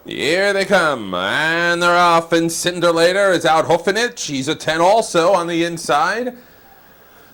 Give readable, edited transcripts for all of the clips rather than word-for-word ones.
Here they come, and they're off, and Cinderlater is out hoofing it. She's a 10 also on the inside.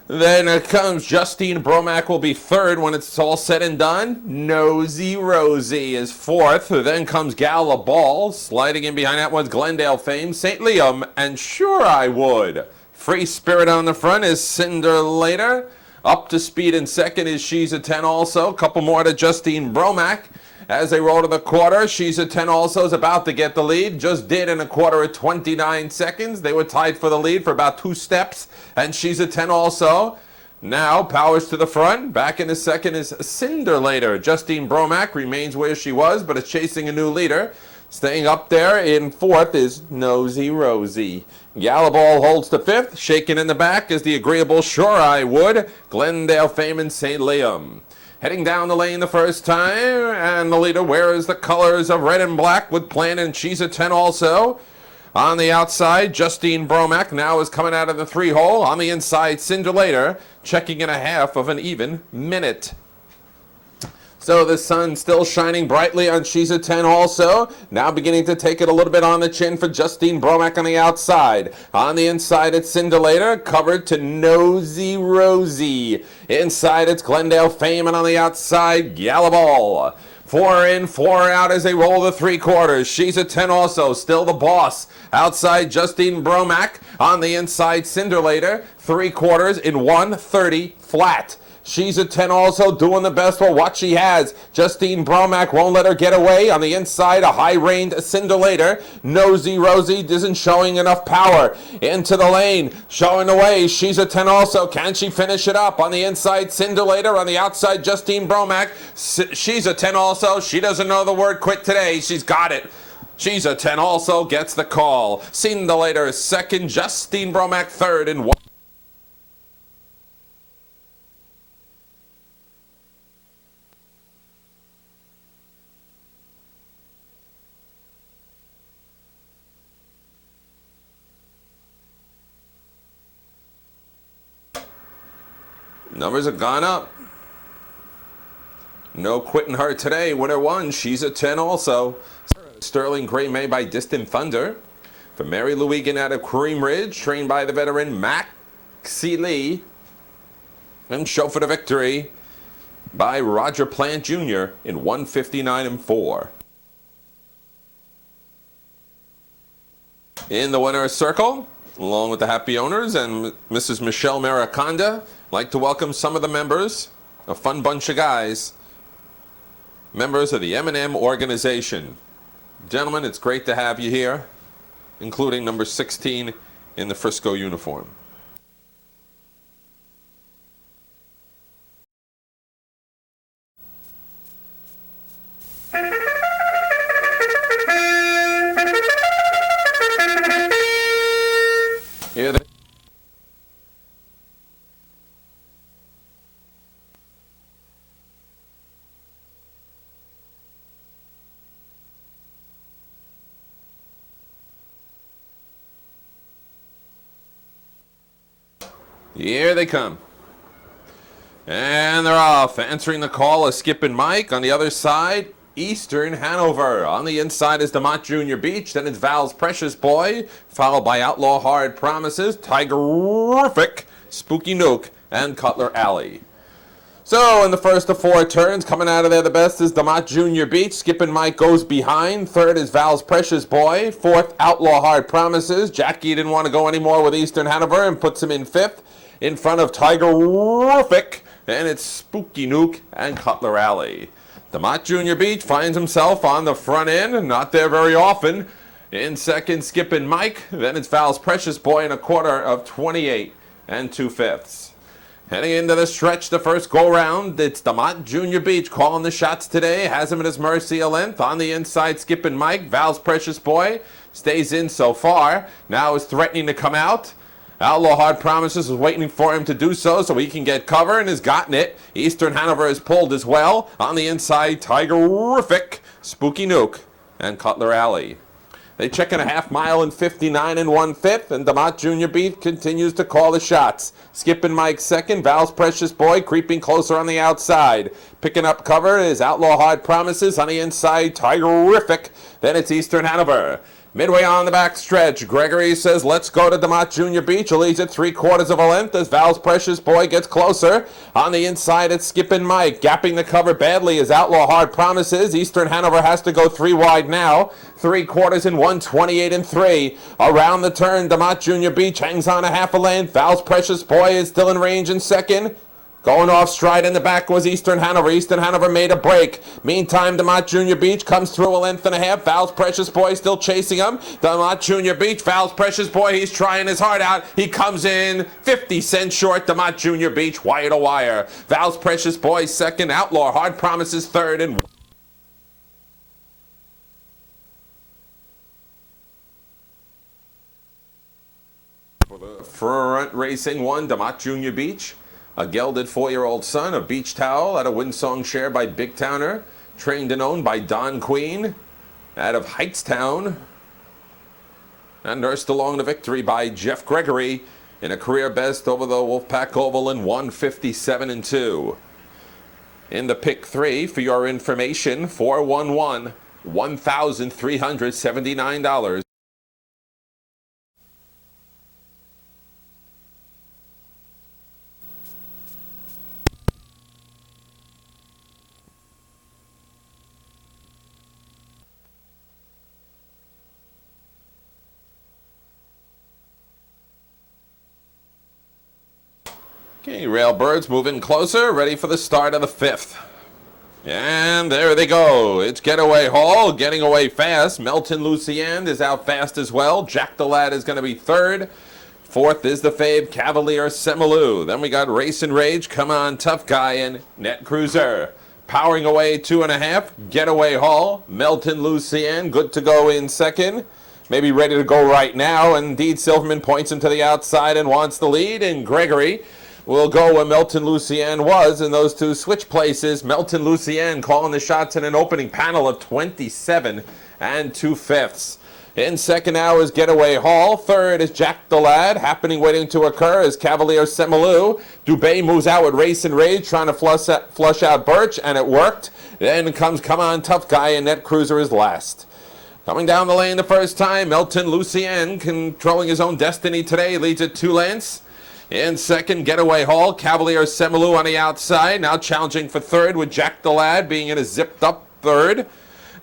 Then it comes Justine Bromack will be third when it's all said and done. Nosy Rosie is fourth. Then comes Gala Ball. Sliding in behind that one's Glendale Fame, St. Liam, and Sure I Would. Free Spirit on the front is Cinderlater. Up to speed in second is She's a 10 also. Couple more to Justine Bromack. As they roll to the quarter, She's a 10 also is about to get the lead. Just did in a quarter of 29 seconds. They were tied for the lead for about 2 steps. And She's a 10 also. Now powers to the front. Back in the second is Cinderlater. Justine Bromack remains where she was, but is chasing a new leader. Staying up there in fourth is Nosy Rosie. Gallaball holds to fifth. Shaking in the back is the agreeable Sure I Would. Glendale Fame and St. Liam. Heading down the lane the first time, and the leader wears the colors of red and black with Plan and She's a 10 also. On the outside, Justine Bromack now is coming out of the 3-hole. On the inside, Cinderlater, checking in a half of an even minute. So the sun still shining brightly on She's a 10 also. Now beginning to take it a little bit on the chin for Justine Bromack on the outside. On the inside, it's Cinderlater, covered to Nosy Rosie. Inside, it's Glendale Fame, and on the outside, Gallaball. 4 in, 4 out as they roll the 3/4. She's a 10 also, still the boss. Outside, Justine Bromack. On the inside, Cinderlater. 3/4 in 1:30 flat. She's a 10 also, doing the best for what she has. Justine Bromack won't let her get away. On the inside, a high-reined Cinderlater. Nosy Rosie isn't showing enough power. Into the lane, showing away. She's a 10 also. Can she finish it up? On the inside, Cinderlater. On the outside, Justine Bromack. She's a 10 also. She doesn't know the word quit today. She's got it. She's a 10 also, gets the call. Cinderlater second, Justine Bromack third in one. Numbers have gone up. No quitting her today. Winner 1, She's a 10 also. Sterling Gray made by Distant Thunder. For Mary Lou Egan out of Cream Ridge, trained by the veteran Maxie Lee. And Show for the Victory by Roger Plant Jr. in 1:59 and 4. In the winner's circle, along with the happy owners and Mrs. Michelle Maraconda, like to welcome some of the members, a fun bunch of guys, members of the M&M organization. Gentlemen, it's great to have you here, including number 16 in the Frisco uniform. Here they Here they come. And they're off. Answering the call is Skip and Mike. On the other side, Eastern Hanover. On the inside is DeMont Junior Beach. Then it's Val's Precious Boy, followed by Outlaw Hard Promises, Tigerific, Spooky Nook, and Cutler Alley. So in the first of 4 turns, coming out of there the best is DeMont Junior Beach. Skip and Mike goes behind. Third is Val's Precious Boy. Fourth, Outlaw Hard Promises. Jackie didn't want to go anymore with Eastern Hanover and puts him in fifth. In front of Tigerific, and it's Spooky Nook and Cutler Alley. DeMont Junior Beach finds himself on the front end, not there very often. In second, Skip and Mike. Then it's Val's Precious Boy in a quarter of 28 and 2/5. Heading into the stretch, the first go-round, it's DeMont Junior Beach calling the shots today. Has him at his mercy a length. On the inside, Skip and Mike. Val's Precious Boy stays in so far. Now is threatening to come out. Outlaw Hard Promises is waiting for him to do so he can get cover and has gotten it. Eastern Hanover is pulled as well. On the inside, Tigerific, Spooky Nook, and Cutler Alley. They check in a half mile in 59 and 1/5, and DeMott Jr. Beat continues to call the shots. Skipping Mike second, Val's Precious Boy creeping closer on the outside. Picking up cover is Outlaw Hard Promises on the inside, Tigerific. Then it's Eastern Hanover. Midway on the back stretch, Gregory says, let's go to DeMott Jr. Beach. Leads it 3/4 of a length as Val's Precious Boy gets closer. On the inside, it's Skippin' Mike. Gapping the cover badly as Outlaw Hard Promises. Eastern Hanover has to go 3 wide now. 3/4 in 1:28 and 3. Around the turn, DeMott Jr. Beach hangs on a half a length. Val's Precious Boy is still in range in second. Going off stride in the back was Eastern Hanover. Eastern Hanover made a break. Meantime, DeMott Jr. Beach comes through a length and a half. Val's Precious Boy still chasing him. DeMott Jr. Beach, Val's Precious Boy, he's trying his heart out. He comes in 50 cents short. DeMott Jr. Beach, wire to wire. Val's Precious Boy second. Outlaw Hard Promises third. And for the front racing one, DeMott Jr. Beach. A gelded 4-year-old son, a beach towel at a Windsong share by Big Towner, trained and owned by Don Queen, out of Heightstown, and nursed along to victory by Jeff Gregory in a career best over the Wolfpack Oval in 1:57 and 2. In the pick 3, for your information, 411, $1,379. Okay, Railbirds moving closer, ready for the start of the 5th. And there they go. It's Getaway Hall, getting away fast. Melton Lucian is out fast as well. Jack the Lad is going to be third. 4th is the Fabe Cavalier Semilu. Then we got Race and Rage, Come On Tough Guy, and Net Cruiser. Powering away 2.5, Getaway Hall. Melton Lucian, good to go in second. Maybe ready to go right now. Indeed, Silverman points him to the outside and wants the lead. And Gregory will go where Melton Lucian was, and those two switch places. Melton Lucian calling the shots in an opening panel of 27 and 2/5. In second now is Getaway Hall. Third is Jack the Lad. Happening waiting to occur is Cavalier Semilu. Dubé moves out with Race and Rage, trying to flush out Birch, and it worked. Then comes Come On Tough Guy, and Net Cruiser is last. Coming down the lane the first time, Melton Lucian, controlling his own destiny today, leads at 2 lengths. In second, Getaway Hall, Cavalier Semilu on the outside, now challenging for third with Jack the Lad being in a zipped-up third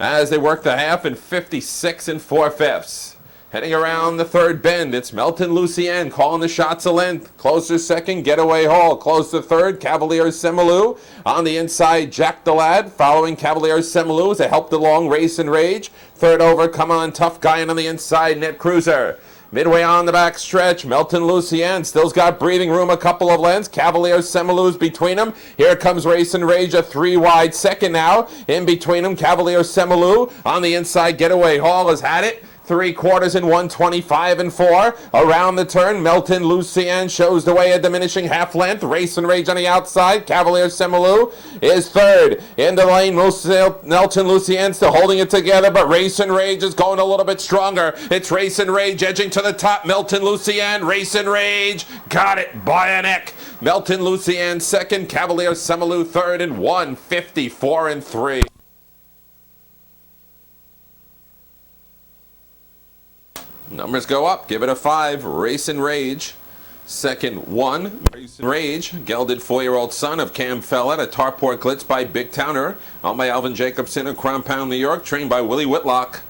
as they work the half in 56 and 4/5. Heading around the third bend, it's Melton Lucian calling the shots a length. Closer second, Getaway Hall. Closer third, Cavalier Semilu. On the inside, Jack the Lad following Cavalier Semilu as they helped along Race and Rage. Third over, Come On Tough Guy, and on the inside, Net Cruiser. Midway on the back stretch, Melton Lucian still's got breathing room, a couple of lengths. Cavalier Semilu's between them. Here comes Race and Rage, a 3 wide second now. In between them, Cavalier Semilu. On the inside, Getaway Hall has had it. 3/4 in 1:25 and 4. Around the turn, Melton Lucian shows the way, a diminishing half length. Race and Rage on the outside. Cavalier Semilu is third. In the lane, Melton Lucian still holding it together, but Race and Rage is going a little bit stronger. It's Race and Rage edging to the top. Melton Lucian, Race and Rage, got it by a neck. Melton Lucian second, Cavalier Semilu third in 1:54 and 3. Numbers go up. Give it a 5. Race and Rage. Second, 1. Race and Rage. Gelded 4-year-old son of Cam Fellett at Tarport Glitz by Big Towner. Owned by Alvin Jacobson of Crown Pound, New York. Trained by Willie Whitlock.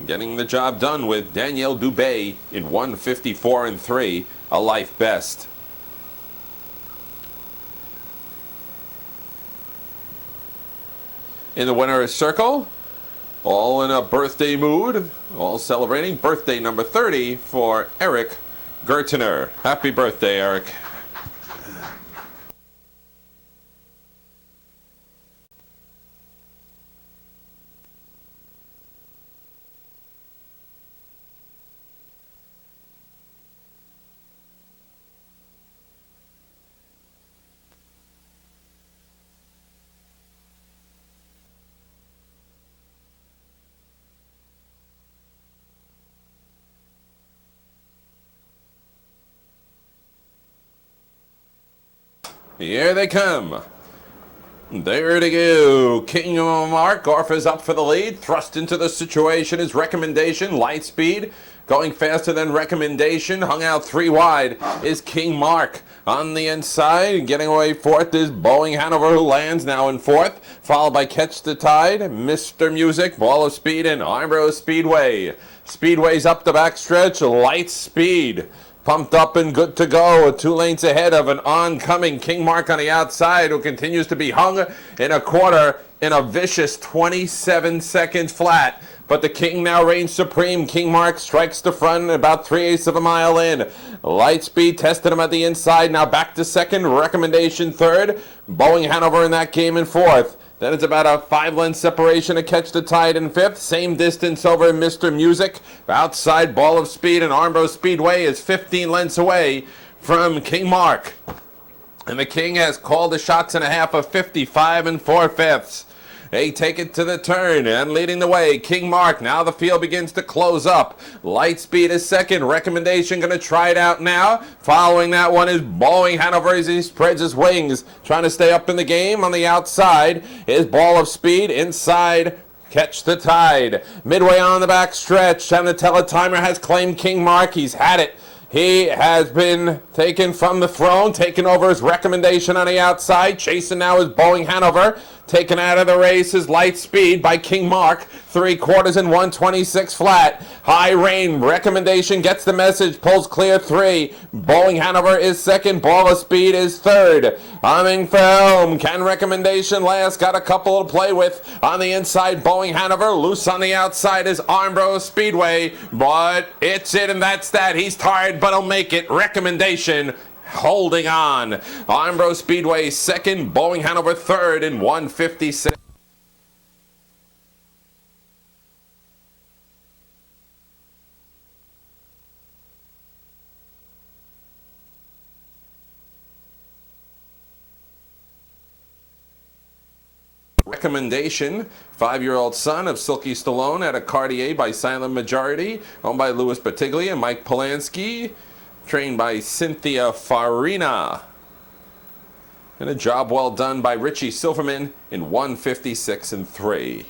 Getting the job done with Danielle Dubé in 1:54 and 3. A life best. In the winner's circle, all in a birthday mood, all celebrating birthday number 30 for Eric Gertner. Happy birthday, Eric. Here they come. There to go. King Mark. Garf is up for the lead. Thrust into the situation is Recommendation. Light Speed going faster than Recommendation. Hung out 3 wide is King Mark. On the inside, getting away fourth is Boeing Hanover, who lands now in fourth. Followed by Catch the Tide, Mr. Music, Ball of Speed, and Armbro Speedway. Speedway's up the backstretch. Light Speed pumped up and good to go. 2 lanes ahead of an oncoming King Mark on the outside, who continues to be hung in a quarter in a vicious 27 seconds flat. But the King now reigns supreme. King Mark strikes the front about 3/8 of a mile in. Light Speed tested him at the inside. Now back to second. Recommendation third. Boeing Hanover in that game in fourth. Then it's about a 5-length separation to Catch the Tide in fifth. Same distance over Mr. Music. Outside Ball of Speed and Armbro Speedway is 15 lengths away from King Mark. And the King has called the shots and a half of 55 4/5. They take it to the turn and leading the way, King Mark. Now the field begins to close up. Light Speed is second. Recommendation going to try it out now. Following that one is Boeing Hanover as he spreads his wings, trying to stay up in the game. On the outside is Ball of Speed. Inside, Catch the Tide. Midway on the back stretch, and the teletimer has claimed King Mark. He's had it. He has been taken from the throne, taken over his Recommendation on the outside. Chasing now is Boeing Hanover. Taken out of the race is Light Speed by King Mark. 3/4 in 126 flat. High Rain. Recommendation gets the message. Pulls clear 3. Boeing Hanover is second. Ball of Speed is third. Humming Film. Can Recommendation last? Got a couple to play with. On the inside, Boeing Hanover. Loose on the outside is Armbro Speedway. But it's it, and that's that. He's tired, but he'll make it. Recommendation holding on. Armbro Speedway second, Boeing Hanover third in 156. Recommendation, 5-year-old son of Silky Stallone at a Cartier by Silent Majority, owned by Louis Batiglia and Mike Polanski. Trained by Cynthia Farina. And a job well done by Richie Silverman in 156 3.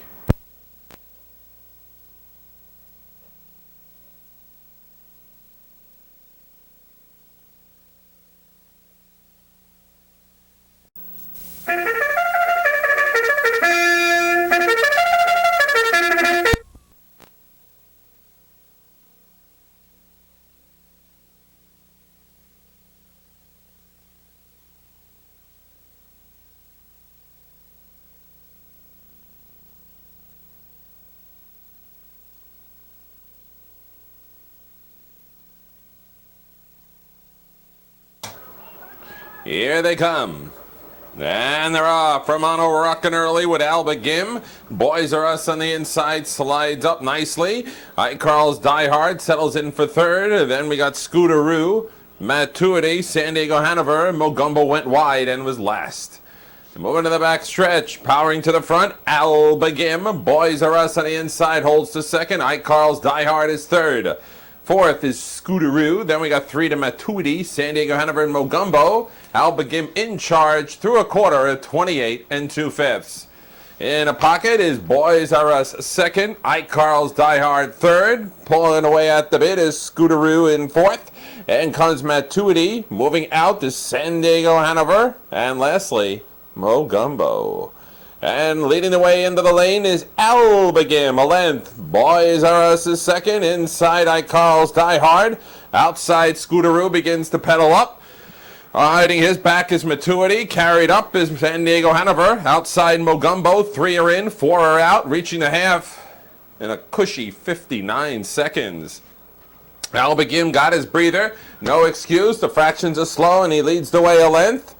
Here they come. And they're off. Romano rocking early with Alba Gim. Boys R Us on the inside slides up nicely. Carl's Die Hard settles in for third. Then we got Scooteroo, Matuity, San Diego Hanover. Mogumbo went wide and was last. Moving to the back stretch, powering to the front, Alba Gim. Boys R Us on the inside holds to second. Carl's Die Hard is third. Fourth is Scooteroo. Then we got 3 to Matuidi, San Diego Hanover, and Mogumbo. Alba Gim in charge through a quarter at 28 2/5. In a pocket is Boys R Us second. Carl's Die Hard third. Pulling away at the bit is Scooteroo in fourth. And comes Matuidi. Moving out is San Diego Hanover. And lastly, Mogumbo. And leading the way into the lane is Alba Gim, a length. Boys R Us is second. Inside, Carl's Die Hard. Outside, Scooteroo begins to pedal up. Hiding his back is Matuity. Carried up is San Diego Hanover. Outside, Mogumbo. 3 are in, 4 are out. Reaching the half in a cushy 59 seconds. Alba Gim got his breather. No excuse. The fractions are slow, and he leads the way a length.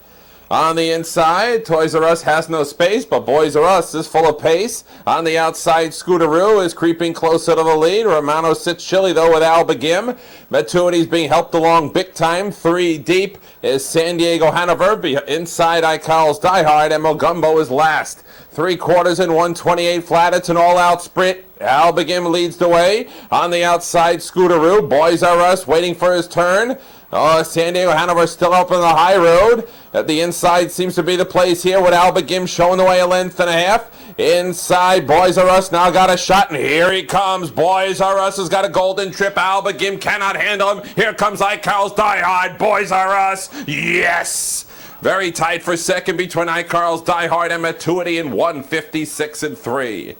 On the inside, Toys R Us has no space, but Boys R Us is full of pace. On the outside, Scooteroo is creeping closer to the lead. Romano sits chilly, though, with Alba Gim. Matuity's being helped along big time. 3 deep is San Diego Hanover. Inside, Carl's Die Hard, and Mogumbo is last. 3/4 in 128 flat. It's an all-out sprint. Alba Gim leads the way. On the outside, Scooteroo. Boys R Us waiting for his turn. San Diego Hanover still up on the high road. At the inside seems to be the place here with Alba Gim showing the way a length and a half. Inside, Boys R Us now got a shot, and here he comes. Boys R Us has got a golden trip. Alba Gim cannot handle him. Here comes Carl's Die Hard. Boys R Us. Yes! Very tight for second between Carl's Die Hard and Matuity in 156 and 3.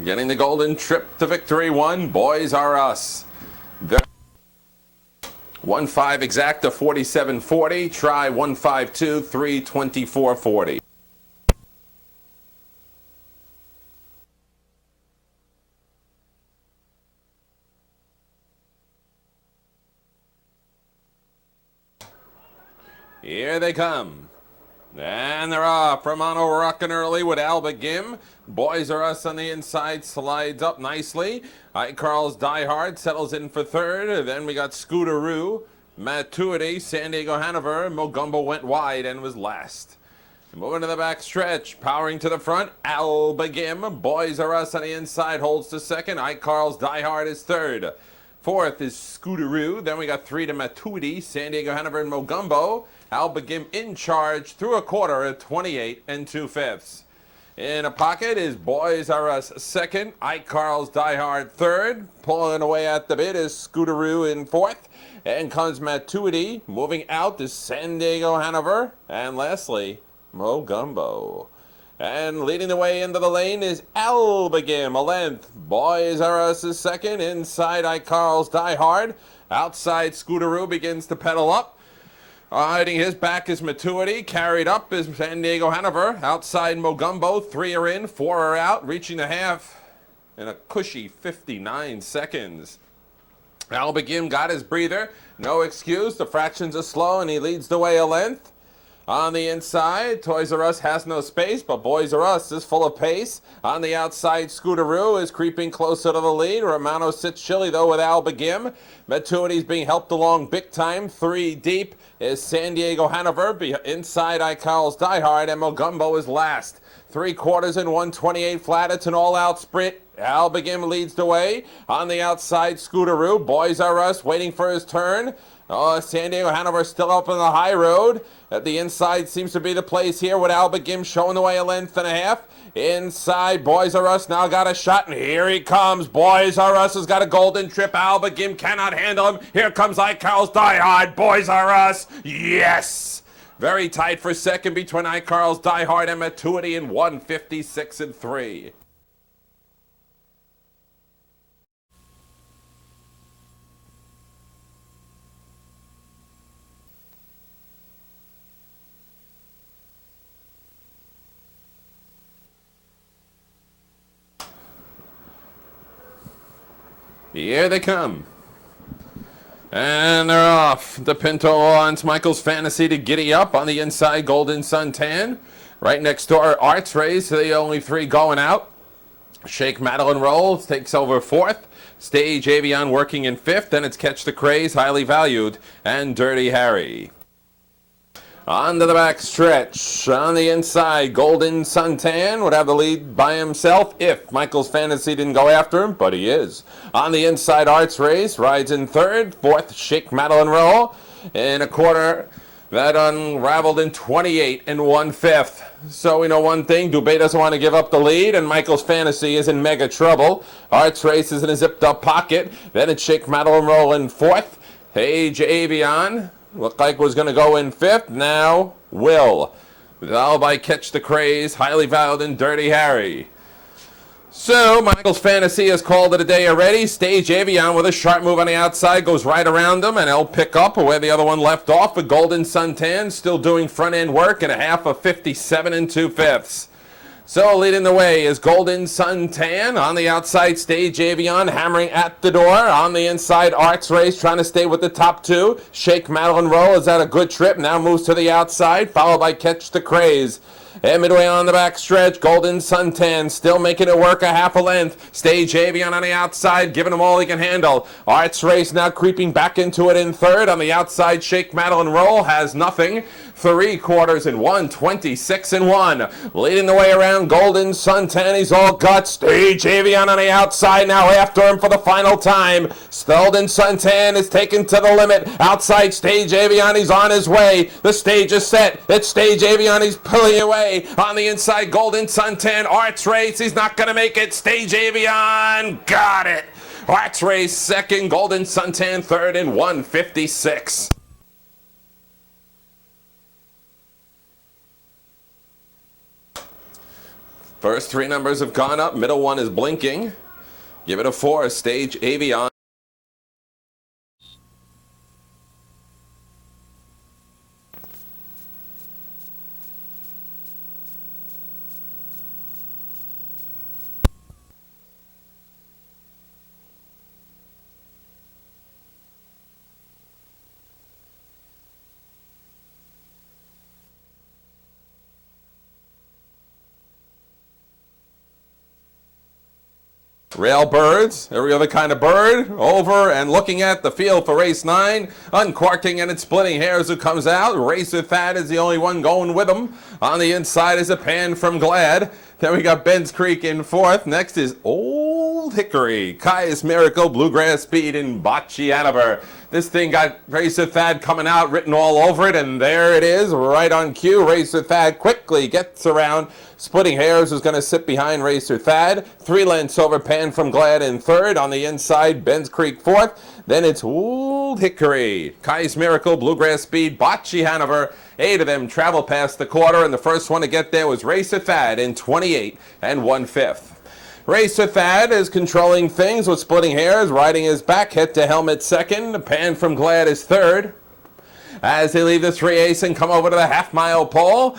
Getting the golden trip to victory one, Boys R Us. 1-5 exacta 47-40. Try 1-5-2, 3-24-40. Here they come. And they're off. Romano rocking early with Alba Gim. Boys R Us on the inside slides up nicely. Carl's Die Hard settles in for third. Then we got Scooteroo, Matuity, San Diego Hanover. Mogumbo went wide and was last. Moving to the back stretch, powering to the front, Alba Gim. Boys R Us on the inside holds to second. Carl's Die Hard is third. Fourth is Scooteroo. Then we got three to Matuity, San Diego Hanover, and Mogumbo. Alba Gim in charge through a quarter at 28 2/5. In a pocket is Boys R Us second. Carl's Die Hard third. Pulling away at the bit is Scooteroo in fourth. And comes Matuity. Moving out is San Diego Hanover. And lastly, Mogumbo. And leading the way into the lane is Alba Gim, a length. Boys R Us is second. Inside Carl's Die Hard. Outside Scooteroo begins to pedal up. Hiding his back is Matuity. Carried up is San Diego Hanover. Outside Mogumbo. 3 are in, 4 are out. Reaching the half in a cushy 59 seconds. Alba Gim got his breather. No excuse. The fractions are slow and he leads the way a length. On the inside, Toys R Us has no space, but Boys R Us is full of pace. On the outside, Scooteroo is creeping closer to the lead. Romano sits chilly, though, with Alba Gim. Matuity's being helped along big time. 3 deep is San Diego Hanover. Inside, Carl's Die Hard, and Mogumbo is last. 3 quarters in 128 flat. It's an all-out sprint. Alba Gim leads the way. On the outside, Scooteroo. Boys R Us waiting for his turn. San Diego Hanover still up on the high road. At the inside seems to be the place here with Alba Gim showing the way a length and a half. Inside, Boys R Us now got a shot, and here he comes. Boys R Us has got a golden trip. Alba Gim cannot handle him. Here comes Carl's Die Hard. Boys R Us. Yes! Very tight for second between Carl's Die Hard and Matuity in 156 and 3. Here they come. And they're off. The Pinto wants Michael's Fantasy to giddy up on the inside. Golden Suntan. Right next door, Arts Race. The only 3 going out. Shake, Madeline Roll takes over 4th. Stage Avion working in 5th. Then it's Catch the Craze, Highly Valued, and Dirty Harry. On to the back stretch. On the inside, Golden Suntan would have the lead by himself if Michael's Fantasy didn't go after him, but he is. On the inside, Arts Race rides in 3rd. 4th, Shake, Madeline Roll. In a quarter, that unraveled in 28 1/5. So we know one thing, Dubé doesn't want to give up the lead, and Michael's Fantasy is in mega trouble. Arts Race is in a zipped-up pocket. Then it's Shake, Madeline Roll in 4th. Page Avion looked like was going to go in 5th. Now will. All by Catch the Craze, Highly Valued, and Dirty Harry. So Michael's Fantasy has called it a day already. Stage Avion with a sharp move on the outside goes right around him, and he'll pick up where the other one left off with Golden Suntan still doing front end work in a half of 57 2/5. So leading the way is Golden Suntan. On the outside, Stage Avion hammering at the door. On the inside, Arts Race trying to stay with the top 2. Shake, Madeline Roll is at a good trip. Now moves to the outside, followed by Catch the Craze. And midway on the back stretch, Golden Suntan still making it work a half a length. Stage Avion on the outside, giving him all he can handle. Arts Race now creeping back into it in 3rd. On the outside, Shake, Madeline Roll has nothing. 3/4 in 1:26.1. Leading the way around Golden Suntan. He's all got Stage Avion on the outside now after him for the final time. Golden Suntan is taken to the limit. Outside Stage Avion, he's on his way. The stage is set. It's Stage Avion, he's pulling away. On the inside, Golden Suntan. Arts Race, he's not going to make it. Stage Avion, got it. Arts Race second, Golden Suntan third in 1:56. First three numbers have gone up. Middle one is blinking. Give it a 4, Stage Avion. Railbirds, every other kind of bird, over and looking at the field for race 9. Uncorking and it's splitting hairs who comes out. Racer Thad is the only one going with him. On the inside is a Pan from Glad. Then we got Ben's Creek in 4th. Next is Old Hickory, Kai's Miracle, Bluegrass Speed, and Bocce Hanover. This thing got Racer Thad coming out, written all over it, and there it is, right on cue. Racer Thad quickly gets around. Splitting Hairs is going to sit behind Racer Thad. 3 lengths over Pan from Glad in 3rd. On the inside, Ben's Creek 4th. Then it's Old Hickory, Kai's Miracle, Bluegrass Speed, Bocce Hanover. 8 of them travel past the quarter, and the first one to get there was Racer Thad in 28 1/5. Racer Thad is controlling things with Splitting Hairs, riding his back, head to helmet second. Pan from Glad is 3rd. As they leave the 3/8 and come over to the half-mile pole.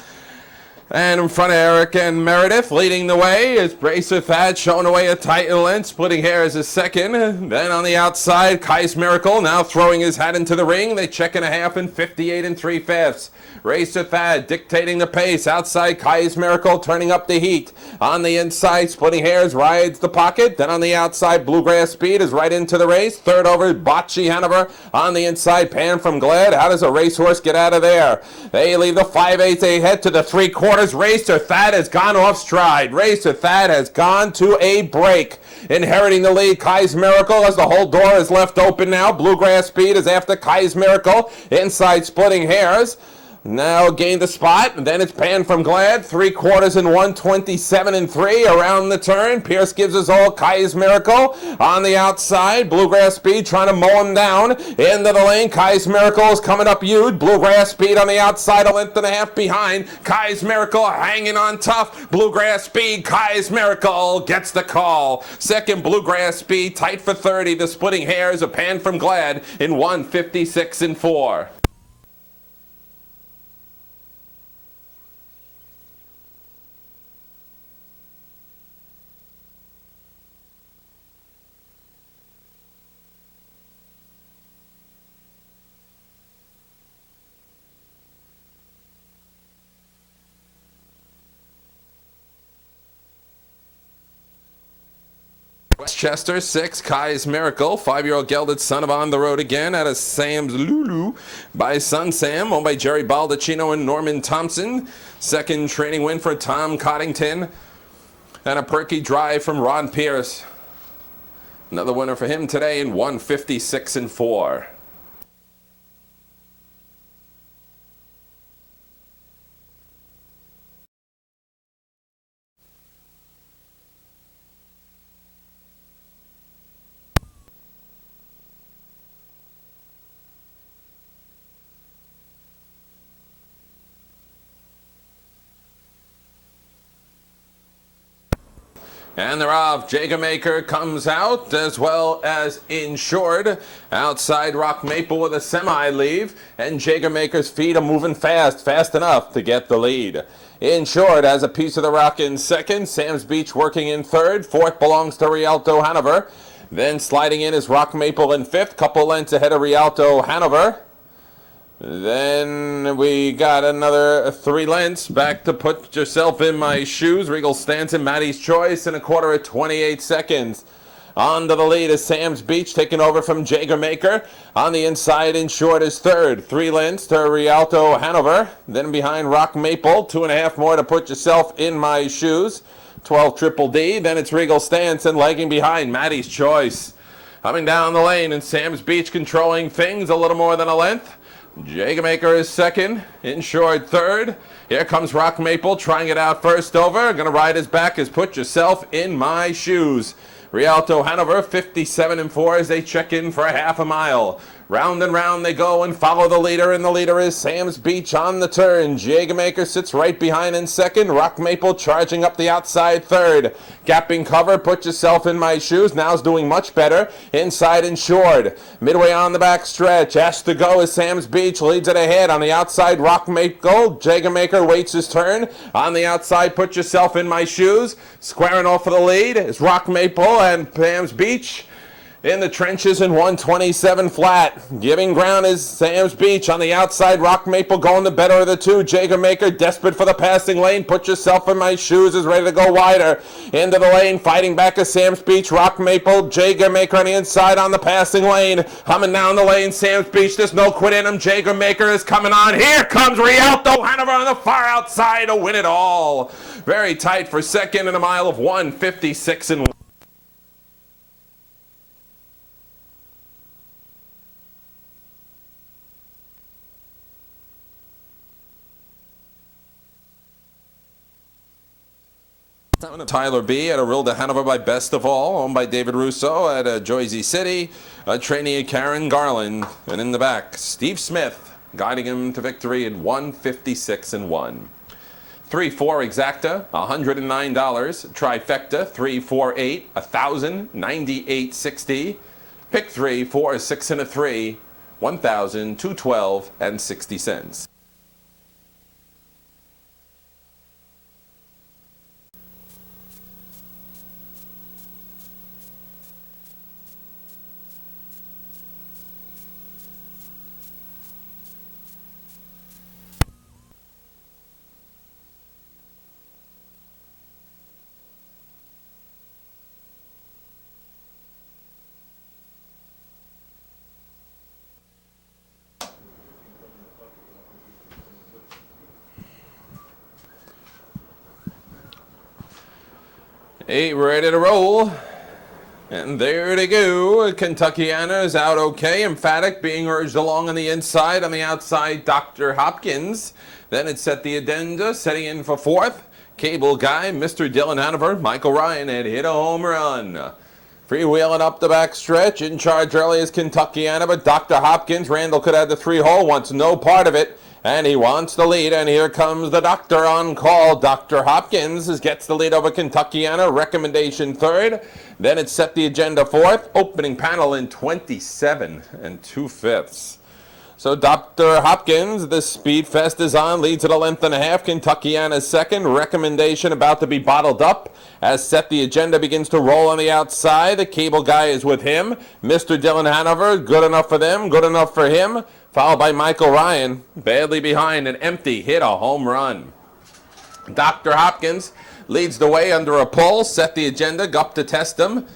And in front of Eric and Meredith, leading the way is Racer Thad, showing away a tight length. Splitting Hairs is second. Then on the outside, Kai's Miracle now throwing his hat into the ring. They check in a half in 58 3/5. Racer Thad dictating the pace. Outside, Kai's Miracle turning up the heat. On the inside, Splitting Hairs rides the pocket. Then on the outside, Bluegrass Speed is right into the race. 3rd over, Bocce Hanover. On the inside, Pan from Glad. How does a racehorse get out of there? They leave the 5/8. They head to the 3/4. Racer Thad has gone off stride. Racer Thad has gone to a break. Inheriting the lead, Kai's Miracle, as the whole door is left open now. Bluegrass Speed is after Kai's Miracle. Inside, Splitting Hairs now gained the spot, and then it's Pan from Glad, 3/4 in 1:27 3 around the turn. Pierce gives us all Kai's Miracle. On the outside, Bluegrass Speed trying to mow him down. Into the lane, Kai's Miracle is coming up huge. Bluegrass Speed on the outside, a length and a half behind. Kai's Miracle hanging on tough. Bluegrass Speed, Kai's Miracle gets the call. Second, Bluegrass Speed, tight for 30. The Splitting Hairs, a Pan from Glad in 1:56 4. Westchester 6, Kai's Miracle, 5-year-old gelded son of On the Road Again out of Sam's Lulu by Son Sam, owned by Jerry Baldacchino and Norman Thompson. Second training win for Tom Coddington, and a perky drive from Ron Pierce. Another winner for him today in 1:56 4. And they're off. Jagamaker comes out, as well as Insured. Outside, Rock Maple with a semi-leave. And Jagamaker's feet are moving fast enough to get the lead. Insured has a piece of the rock in 2nd. Sam's Beach working in 3rd. 4th belongs to Rialto Hanover. Then sliding in is Rock Maple in 5th. Couple lengths ahead of Rialto Hanover. Then we got another 3 lengths back to Put Yourself in My Shoes. Regal Stanton, Maddie's Choice, in 1/4 at 28 seconds. On to the lead is Sam's Beach, taking over from Jager Maker. On the inside, in short, is third. 3 lengths to Rialto Hanover. Then behind Rock Maple, 2.5 more to Put Yourself in My Shoes. 12 Triple D. Then it's Regal Stance, and lagging behind, Maddie's Choice. Coming down the lane, and Sam's Beach controlling things a little more than a length. Jager Maker is second, in short third. Here comes Rock Maple, trying it out first over. Gonna ride his back is Put Yourself in My Shoes. Rialto Hanover, 57-4 as they check in for a half a mile. Round and round they go and follow the leader, and the leader is Sam's Beach on the turn. Jager Maker sits right behind in second. Rock Maple charging up the outside third. Gapping cover, Put Yourself in My Shoes. Now's doing much better. Inside and short. Midway on the back stretch. Asked to go is Sam's Beach. Leads it ahead. On the outside, Rock Maple. Jager Maker waits his turn. On the outside, Put Yourself in My Shoes. Squaring off for the lead is Rock Maple and Sam's Beach. In the trenches in 127 flat. Giving ground is Sam's Beach. On the outside, Rock Maple going the better of the two. Jager Maker desperate for the passing lane. Put Yourself in My Shoes is ready to go wider. Into the lane, fighting back is Sam's Beach. Rock Maple, Jager Maker on the inside on the passing lane. Humming down the lane, Sam's Beach. There's no quit in him. Jager Maker is coming on. Here comes Rialto Hanover on the far outside to win it all. Very tight for second in a mile of 1:56-1. Tyler B. at Arilda Hanover by Best of All, owned by David Russo at Jersey City, trainee Karen Garland. And in the back, Steve Smith guiding him to victory in 1:56-1. 3-4 exacta, $109. Trifecta, 3-4-8, $1,098.60. Pick 3, 4, 6, and a 3, $1,212.60. Eight ready to roll. And there they go. Kentuckiana is out okay. Emphatic being urged along on the inside. On the outside, Dr. Hopkins. Then it set the addenda, setting in for fourth. Cable Guy, Mr. Dylan Hanover, Michael Ryan had hit a home run. Freewheeling up the back stretch. In charge early is Kentuckiana, but Dr. Hopkins, Randall could have the 3-hole, wants no part of it. And he wants the lead, and here comes the doctor on call. Dr. Hopkins gets the lead over Kentuckiana, recommendation third. Then it set the agenda fourth, opening panel in 27 2/5. So Dr. Hopkins, the Speed Fest is on, leads at a length and a half. Kentuckiana second, recommendation about to be bottled up. As set the agenda begins to roll on the outside, the Cable Guy is with him. Mr. Dylan Hanover, good enough for them, good enough for him. Followed by Michael Ryan, badly behind, an empty hit, a home run. Dr. Hopkins leads the way under a pull, set the agenda, go up to test him.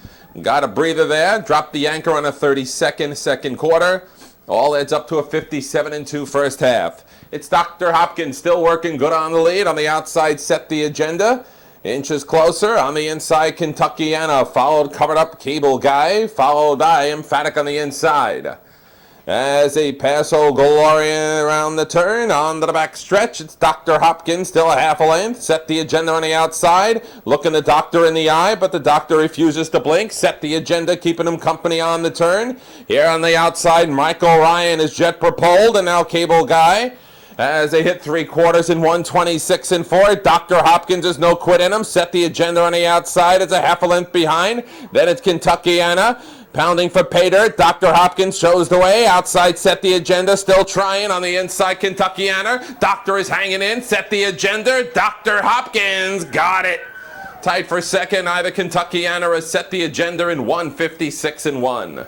Got a breather there, dropped the anchor on a 32nd second quarter. All adds up to a 57-2 first half. It's Dr. Hopkins still working good on the lead. On the outside, set the agenda. Inches closer. On the inside, Kentuckiana, followed, covered up Cable Guy, followed by Emphatic on the inside. As they pass Old Gloria around the turn, on to the back stretch, it's Dr. Hopkins, still a half a length. Set the agenda on the outside, looking the doctor in the eye, but the doctor refuses to blink. Set the agenda, keeping him company on the turn. Here on the outside, Michael Ryan is jet propelled, and now Cable Guy. As they hit 3/4 in 1:26-4, Dr. Hopkins is no quit in him. Set the agenda on the outside, it's a half a length behind. Then it's Kentuckiana. Pounding for pay dirt. Dr. Hopkins shows the way. Outside, set the agenda. Still trying. On the inside, Kentuckiana. Doctor is hanging in. Set the agenda. Dr. Hopkins got it. Tied for second. Either Kentuckiana has set the agenda in 1:56-1.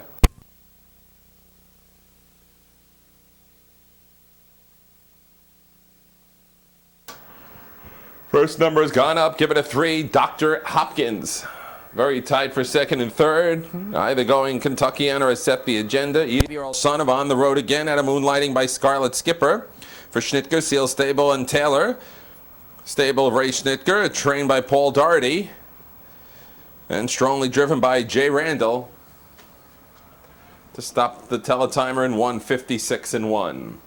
First number has gone up. Give it a 3. Dr. Hopkins. Very tight for second and third. Either going Kentuckiana or set the agenda. 8-year-old son of On the Road Again out of Moonlighting by Scarlet Skipper. For Schnitger, Seal Stable and Taylor. Stable of Ray Schnitger, trained by Paul Doherty. And strongly driven by Jay Randall. To stop the teletimer in 1:56.1.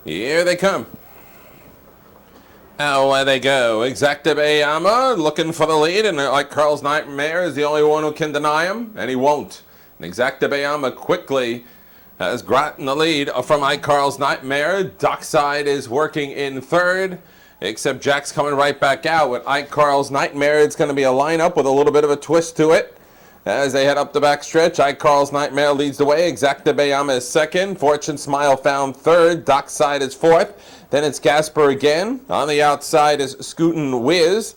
Here they come. Away they go. Exacta Bayama looking for the lead, and like Carl's Nightmare is the only one who can deny him, and he won't. And Exacta Bayama quickly has gotten the lead from Carl's Nightmare. Dockside is working in third, except Jack's coming right back out. With Carl's Nightmare, it's going to be a lineup with a little bit of a twist to it. As they head up the backstretch, Carl's Nightmare leads the way. Exacta Bayama is second. Fortune Smile found third. Dockside is fourth. Then it's Gasper again. On the outside is Scootin' Whiz.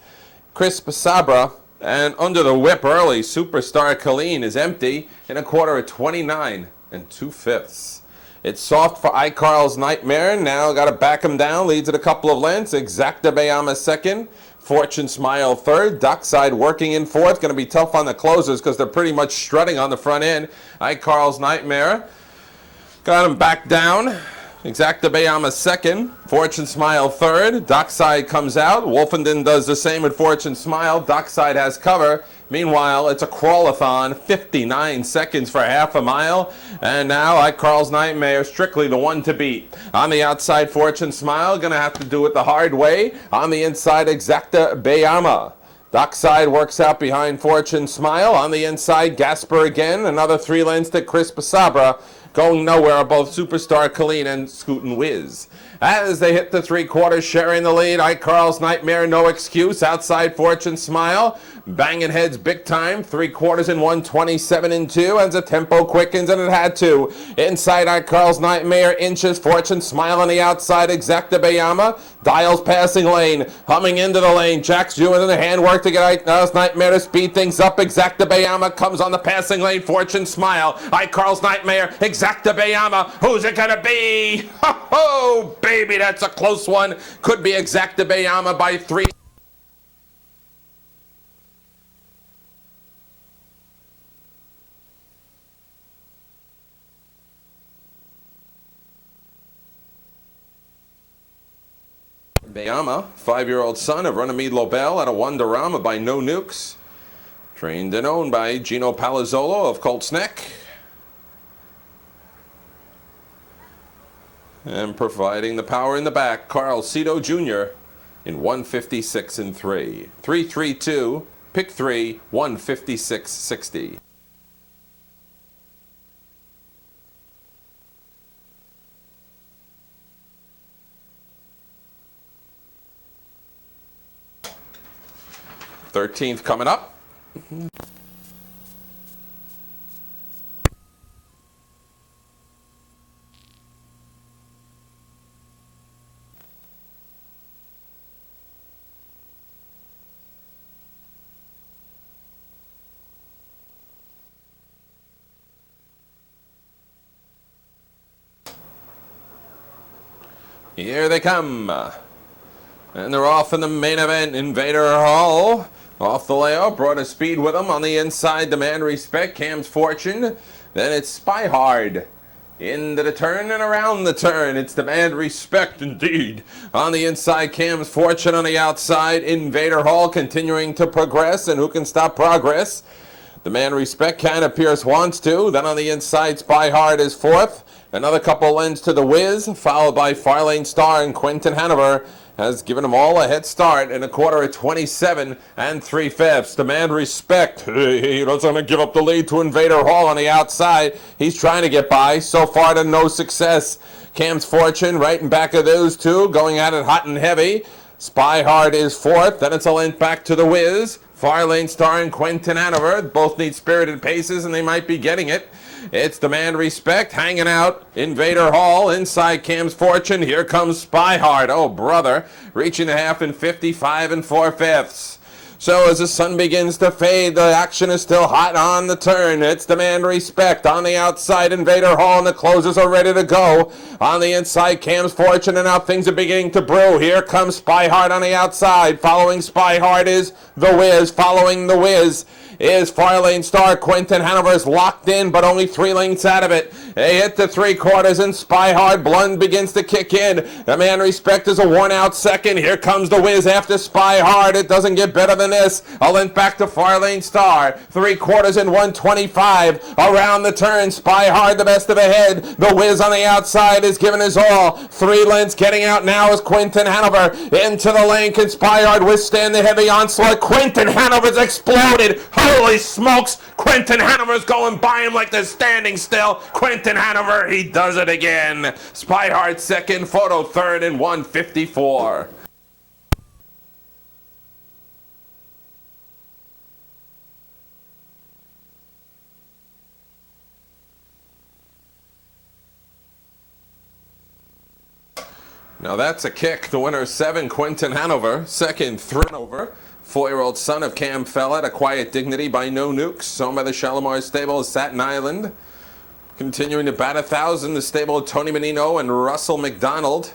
Crisp Sabra. And under the whip early, Superstar Colleen is empty in a quarter of 29 2/5. It's soft for Carl's Nightmare. Now got to back him down. Leads it a couple of lengths. Exacta Bayama second. Fortune Smile third. Dockside working in fourth. Going to be tough on the closers because they're pretty much strutting on the front end. Carl's Nightmare got him back down. Exacta Bayama second. Fortune Smile third. Dockside comes out. Wolfenden does the same with Fortune Smile. Dockside has cover. Meanwhile, it's a crawl-a-thon, 59 seconds for half a mile. And now, Carl's Nightmare, strictly the one to beat. On the outside, Fortune Smile, going to have to do it the hard way. On the inside, Exacta Bayama. Dockside works out behind Fortune Smile. On the inside, Gasper again. Another 3 lengths to Crisp Sabra. Going nowhere are both Superstar Colleen and Scootin' Whiz. As they hit the 3/4, sharing the lead, Carl's Nightmare, no excuse. Outside Fortune Smile, banging heads big time. 3/4 in 1:27.2, as the tempo quickens, and it had to. Inside Carl's Nightmare, inches. Fortune Smile on the outside. Exacta Bayama dials passing lane, humming into the lane. Jack's doing the handwork to get Carl's Nightmare to speed things up. Exacta Bayama comes on the passing lane. Fortune Smile, Carl's Nightmare, Exacta Bayama. Who's it gonna be? Ho ho! Baby, that's a close one. Could be Exacta Bayama by 3. Bayama, 5-year-old son of Runnymede Lobel out of Wonderama by No Nukes. Trained and owned by Gino Palazzolo of Colts Neck. And providing the power in the back, Carl Cito Jr. in 1:56.3. 3-3-2, pick 3, 1:56.60. Thirteenth coming up. Here they come. And they're off in the main event. Invader Hall off the layout. Brought a speed with them on the inside. Demand Respect. Cam's Fortune. Then it's Spy Hard. Into the turn and around the turn. It's Demand Respect indeed. On the inside, Cam's Fortune. On the outside, Invader Hall continuing to progress. And who can stop progress? Demand Respect kind of Pierce wants to. Then on the inside, Spy Hard is fourth. Another couple lengths to the Whiz, followed by Farlane Star and Quentin Hanover, has given them all a head start in a quarter of 27 3/5. Demand Respect. He doesn't want to give up the lead to Invader Hall on the outside. He's trying to get by. So far to no success. Cam's Fortune right in back of those two, going at it hot and heavy. Spy Hard is fourth. Then it's a length back to the Wiz. Far Lane Star and Quentin Hanover. Both need spirited paces, and they might be getting it. It's Demand Respect hanging out. Invader Hall inside Cam's Fortune. Here comes Spy Hard. Oh, brother. Reaching the half in 55 4/5. So as the sun begins to fade, the action is still hot on the turn. It's Demand Respect on the outside, Invader Hall, and the closers are ready to go. On the inside, Cam's Fortune, and now things are beginning to brew. Here comes Spy Hard on the outside. Following Spy Hard is the Wiz. Following the Wiz is Far Lane Star. Quentin Hanover is locked in, but only 3 lengths out of it. They hit the 3/4, and Spy Hard Blund begins to kick in. Demand Respect is a worn-out second. Here comes the Wiz after Spy Hard. It doesn't get better than this. A length back to Far Lane Star. 3/4 in 125. Around the turn, Spy Hard the best of ahead. The Wiz on the outside is giving his all. 3 lengths getting out now is Quentin Hanover. Into the lane, can Spy Hard withstand the heavy onslaught? Quentin Hanover's exploded. Holy smokes! Quentin Hanover's going by him like they're standing still. Quentin Hanover, he does it again. Spy Hard second, Photo third in 154. Now that's a kick. The winner 7, Quentin Hanover. Second, Thrinover. 4-year-old son of Cam Fellett, A Quiet Dignity by No Nukes, owned by the Shalimar stable of Staten Island. Continuing to bat 1,000, the stable of Tony Menino and Russell McDonald,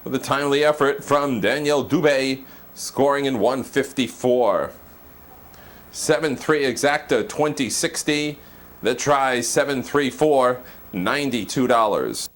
with a timely effort from Daniel Dubé, scoring in 154. 7-3 exacta, 2060. The try 7-3-4, $92.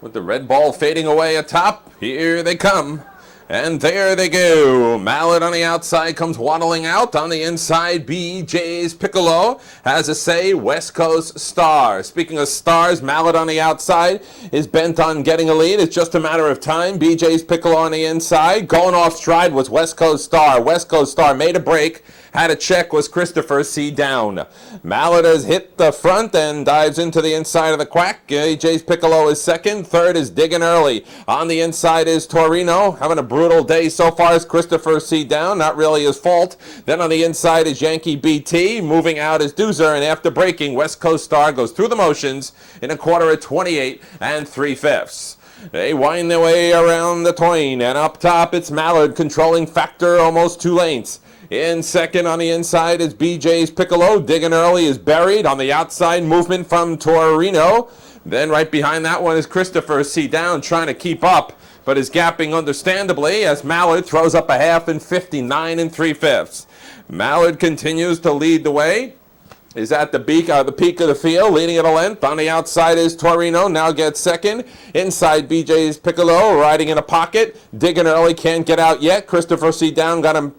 With the red ball fading away atop, here they come. And there they go. Mallard on the outside comes waddling out. On the inside, BJ's Piccolo has a say, West Coast Star. Speaking of stars, Mallard on the outside is bent on getting a lead. It's just a matter of time. BJ's Piccolo on the inside. Going off stride was West Coast Star. West Coast Star made a break. Had a check, was Christopher C. Down. Mallard has hit the front and dives into the inside of the quack. BJ's Piccolo is second. Third is Diggin' Early. On the inside is Torino, having a brutal day so far as Christopher C. Down, not really his fault. Then on the inside is Yankee BT, moving out is Doozer, and after breaking, West Coast Star goes through the motions in a quarter at 28 3/5. They wind their way around the Twain, and up top it's Mallard controlling Factor almost 2 lengths. In second on the inside is BJ's Piccolo. Diggin' Early is buried. On the outside, movement from Torino. Then right behind that one is Christopher C. Down trying to keep up, but is gapping understandably as Mallard throws up a half in 59 3/5. Mallard continues to lead the way. Is at the peak of the field, leading at a length. On the outside is Torino, now gets second. Inside, BJ's Piccolo, riding in a pocket. Diggin' Early, can't get out yet. Christopher C. Down got him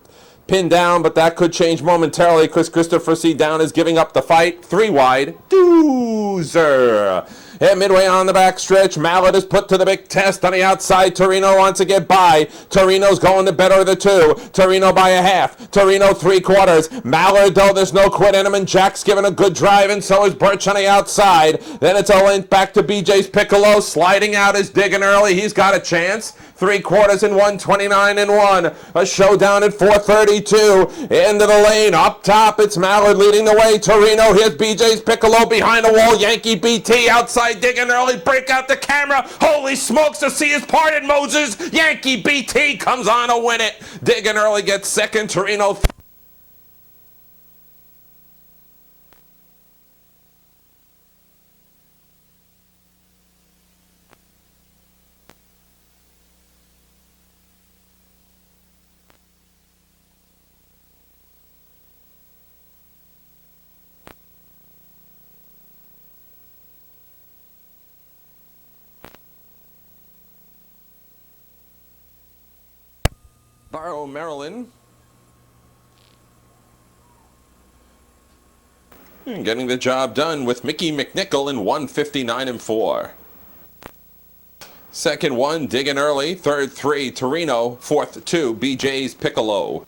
pinned down, but that could change momentarily because Christopher C. Down is giving up the fight. 3 wide. Doozer. And midway on the backstretch, Mallard is put to the big test. On the outside, Torino wants to get by. Torino's going the better of the two. Torino by a half. Torino 3/4. Mallard, though, there's no quit in him, and Jack's giving a good drive, and so is Birch on the outside. Then it's a length back to BJ's Piccolo. Sliding out is Diggin' Early. He's got a chance. 3/4 in 129 1. A showdown at 432. Into the lane. Up top, it's Mallard leading the way. Torino, here's BJ's Piccolo behind the wall. Yankee BT outside. Diggin' Early, break out the camera. Holy smokes, the sea is parted, Moses. Yankee BT comes on to win it. Diggin' Early gets second. Torino Barrow, Maryland. And getting the job done with Mickey McNichol in 159 and 4. Second one, digging early. Third, 3, Torino. Fourth, 2, BJ's Piccolo.